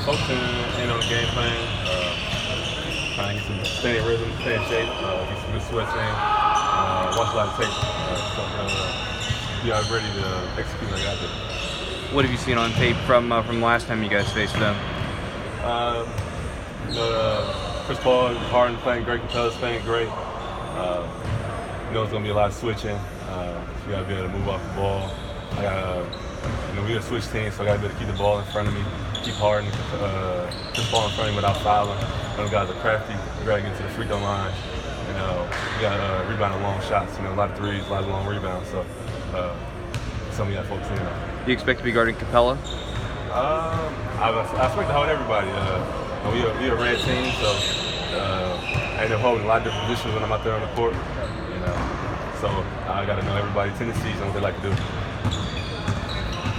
focusing in on the game plan, trying to get some stay in rhythm, stay in shape, get some good sweats in, watch a lot of tape, be ready to execute like I did. What have you seen on tape from last time you guys faced them? Chris Paul, Harden playing great, Capella's playing great. It's going to be a lot of switching. So we got to be able to move off the ball. We're a switch team, so I got to be able to keep the ball in front of me, keep Harden, Chris Paul in front of me without fouling. Those guys are crafty. We got to get to the free throw line. We got to rebound on long shots. A lot of threes, a lot of long rebounds. So something we got to focus in on. Do you expect to be guarding Capella? I expect to hold everybody. We a red team, so I end up holding a lot of different positions when I'm out there on the court. So I got to know everybody's tendencies and what they like to do.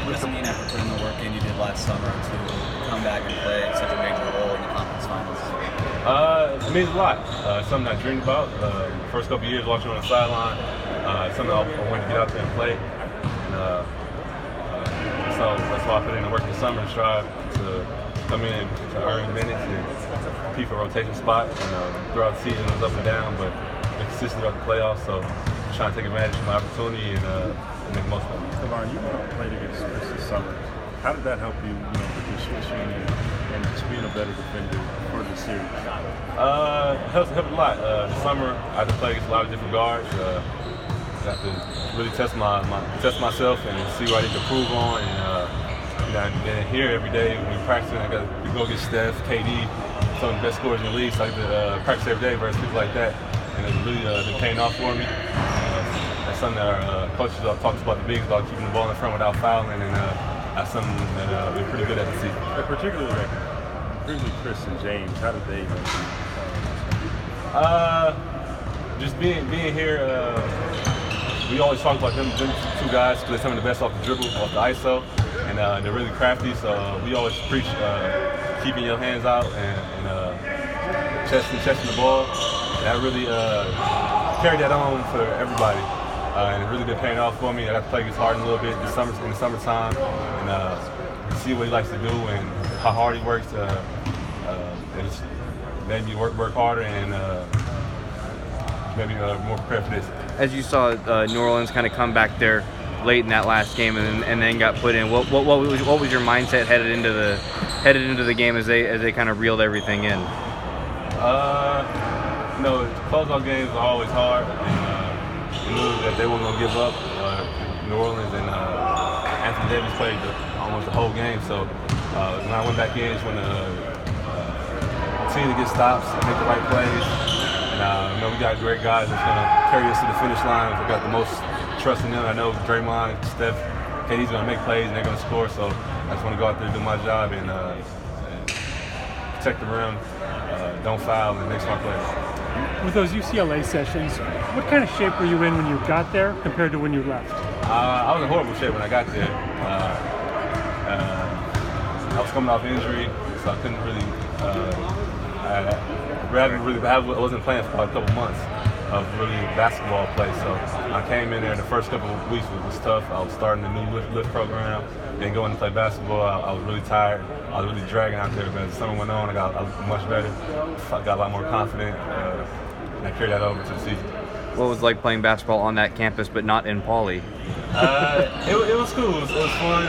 What does it mean after putting the work in you did last summer to come back and play such a major role in the conference finals? It means a lot. Something I dreamed about. First couple of years watching on the sideline. Something I wanted to get out there and play. So that's why I put in the work in the summer to try to come in to earn minutes and compete for a rotation spot. Throughout the season it was up and down, but been consistent throughout the playoffs. So I'm trying to take advantage of my opportunity and make the most of it. Kevon, you played against Chris this summer. How did that help you, with your switching and just being a better defender for the series? It helped a lot. This summer I had to play against a lot of different guards. I have to really test myself and see what I need to improve on. And here every day when we practice, I got to go get Steph, KD, some of the best scorers in the league. So I get to practice every day versus people like that, and it's really been paying off for me. That's something that our coaches talked about the bigs about keeping the ball in front without fouling, and that's something that we're pretty good at to see. Particularly Chris and James, how did they? Just being here. We always talk about them two guys because they're some of the best off the dribble, off the ISO, and they're really crafty. So we always preach keeping your hands out and chesting the ball. And that really carried that on for everybody, and it really been paying off for me. I got to play against Harden a little bit in the summertime, and see what he likes to do and how hard he works. It just made me work harder and maybe more prepared for this. As you saw New Orleans kind of come back there late in that last game and then got put in, what was your mindset headed into the game as they kind of reeled everything in? Closeout games are always hard, and we knew that they weren't going to give up. New Orleans and Anthony Davis played almost the whole game, so when I went back in, just want to continue to get stops and make the right plays. And we got great guys that's going to carry us to the finish line. We got the most trust in them. I know Draymond, Steph, KD's going to make plays and they're going to score. So I just want to go out there and do my job and protect the rim, don't foul, and make smart plays. With those UCLA sessions, what kind of shape were you in when you got there compared to when you left? I was in horrible shape when I got there. I was coming off injury, so I couldn't really. I wasn't playing for about a couple months of really basketball play. So I came in there. The first couple of weeks was tough. I was starting a new lift program, then going to play basketball. I was really tired. I was really dragging out there. But as the summer went on, I got much better. I got a lot more confident, and I carried that over to the season. What was it like playing basketball on that campus, but not in Pauley? It was cool. It was fun.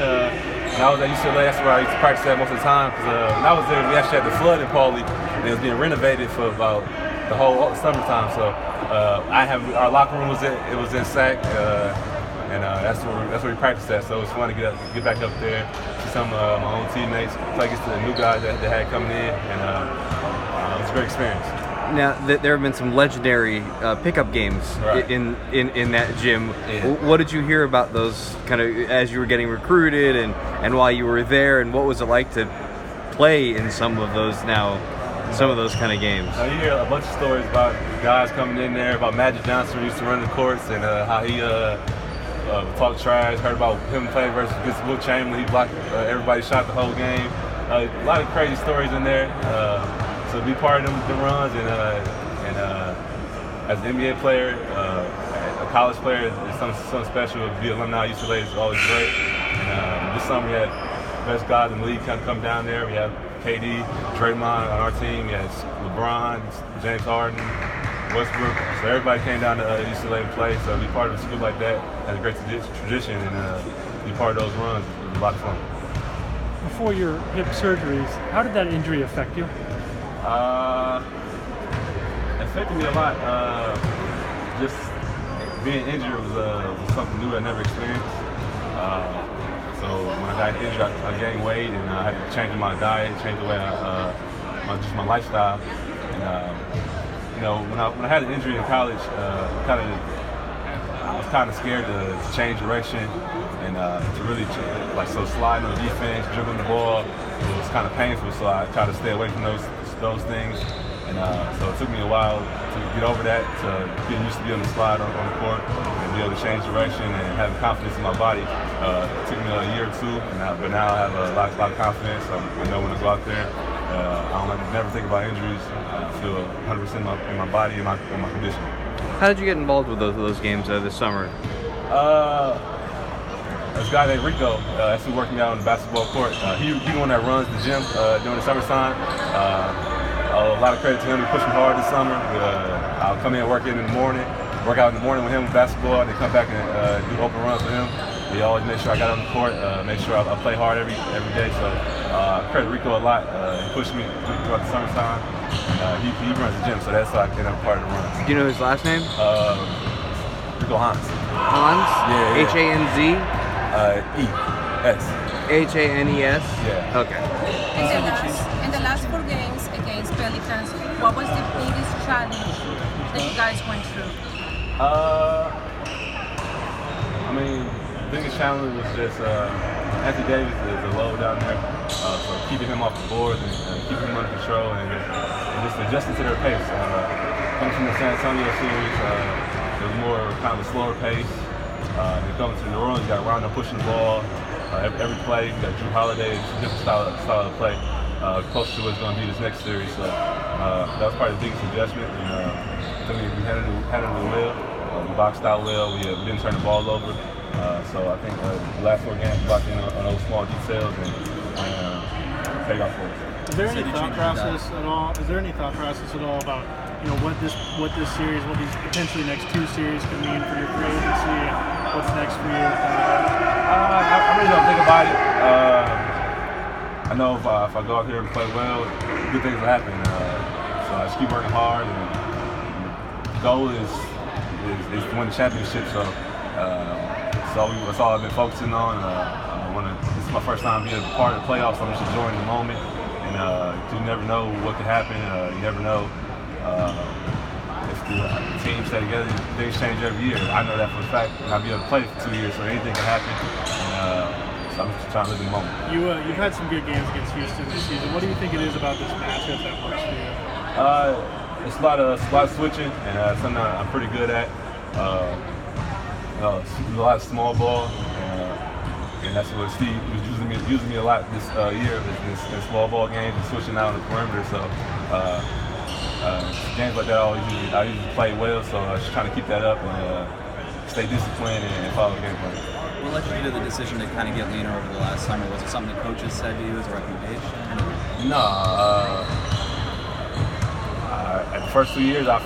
When I was at UCLA, that's where I used to practice at most of the time. Because when I was there, we actually had the flood in Pauley, and it was being renovated for about the whole summertime. So our locker room was in SAC, and that's where we practiced at. So it was fun to get back up there, see some of my own teammates, play against the new guys that they had coming in, and it was a great experience. Now, there have been some legendary pickup games in that gym. Yeah. What did you hear about those kind of as you were getting recruited and while you were there, and what was it like to play in some of those kind of games? You hear a bunch of stories about guys coming in there, about Magic Johnson who used to run the courts and how he talked trash. Heard about him playing versus against Wilt Chamberlain. He blocked everybody's shot the whole game. A lot of crazy stories in there. So to be part of them runs and as an NBA player, a college player, it's something special. To be alumni at UCLA is always great. And this summer we had the best guys in the league come down there. We have KD, Draymond on our team. You had LeBron, James Harden, Westbrook. So everybody came down to UCLA to play. So to be part of a school like that has a great tradition, and be part of those runs was a lot of fun. Before your hip surgeries, how did that injury affect you? It affected me a lot. Just being injured was something new I never experienced. So when I got injured, I gained weight, and I had to change my diet, change the way just my lifestyle. And when I had an injury in college, I was kind of scared to change direction and to really sliding on defense, dribbling the ball. It was kind of painful, so I tried to stay away from those things. And so it took me a while to get over that, to get used to being able to slide on the court and be able to change direction and having confidence in my body. It took me a year or two, but now I have a lot of confidence. I know when I go out there, I never think about injuries. I feel 100% in my body and my condition. How did you get involved with those games this summer? This guy named Rico, actually working out on the basketball court. He's the one that runs the gym during the summertime. A lot of credit to him. He pushed me hard this summer. I'll come in and work out in the morning with him with basketball, and then come back and do open runs with him. He always made sure I got on the court, make sure I play hard every day. So credit Rico a lot. He pushed me throughout the summertime. He runs the gym, so that's how I get up part of the runs. Do you know his last name? Rico Hans. Hans? Yeah. H-A-N-Z? E-S. H-A-N-E-S? Yeah. Okay. In the last 4 games against Pelicans, what was the biggest challenge that you guys went through? The biggest challenge was just Anthony Davis is a low down there, so keeping him off the boards and keeping him under control and just adjusting to their pace. Coming from the San Antonio series, it was more kind of a slower pace. And coming to New Orleans, you got Rondo pushing the ball every play. You got Drew Holiday, it's a different style of play. Close to what's going to be this next series. So that was probably the biggest adjustment. And we handled it well. We boxed out well. We didn't turn the ball over. So I think the last 4 games we locked in on those small details and paid off for us. Is there any thought process at all? About what this series, what these potentially next 2 series could mean for your free agency and what's next for you? I really don't think about it. I know if I go out here and play well, good things will happen. So I just keep working hard, and the goal is to win the championship. So that's all I've been focusing on. This is my first time being a part of the playoffs, so I'm just enjoying the moment. And you never know what could happen. You never know if the teams stay together. Things change every year. I know that for a fact. And I'll be able to play for 2 years, so anything can happen. So I'm just trying to live in the moment. You've had some good games against Houston this season. What do you think it is about this matchup that works for you? It's a lot of switching, and something I'm pretty good at. A lot of small ball, and that's what Steve was using me a lot this year. This small ball games and switching out on the perimeter. So games like that, I usually play well. So I'm just trying to keep that up and stay disciplined and follow the game plan. What led you to the decision to kind of get leaner over the last summer? Was it something the coaches said to you as a recommendation? No. At the first 2 years, I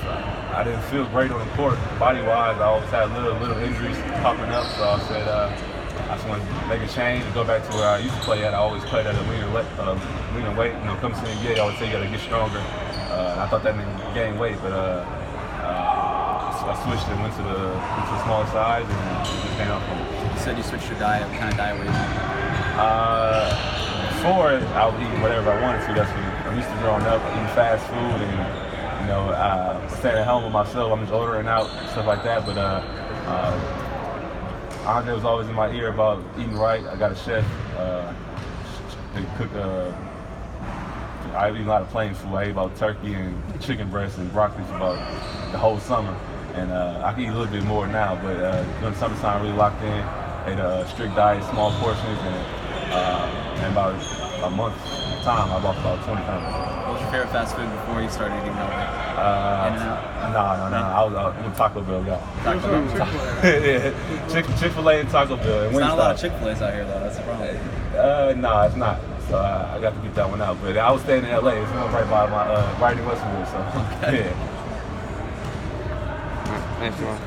didn't feel great on the court, body-wise. I always had little injuries popping up, so I said I just want to make a change and go back to where I used to play at. I always played at a leaner weight. Coming to the NBA, I always say you got to get stronger. And I thought that meant gain weight, but I switched and went to the smaller size, and it just came out for me. You said you switched your diet. What kind of diet were you eating? Before, I was eating whatever I wanted to. That's what I'm used to growing up, eating fast food and staying at home with myself. I'm just ordering out, stuff like that. But Andre was always in my ear about eating right. I got a chef. They cook. I eat a lot of plain food. I ate about turkey and chicken breast and broccoli for about the whole summer. And I can eat a little bit more now, but during the summertime, I really locked in. Ate a strict diet, small portions, and about a month's time, I lost about 20 pounds. What was your favorite fast food before you started eating healthy? No. I was with Taco Bell, yeah. Taco Bell? Yeah, Chick-fil-A and Taco Bell. And There's not a lot of Chick-fil-A's out here, though. That's the problem. No, it's not. So I got to get that one out. But I was staying in LA. It's right by my right in Westwood. So yeah. Thanks, Jamal.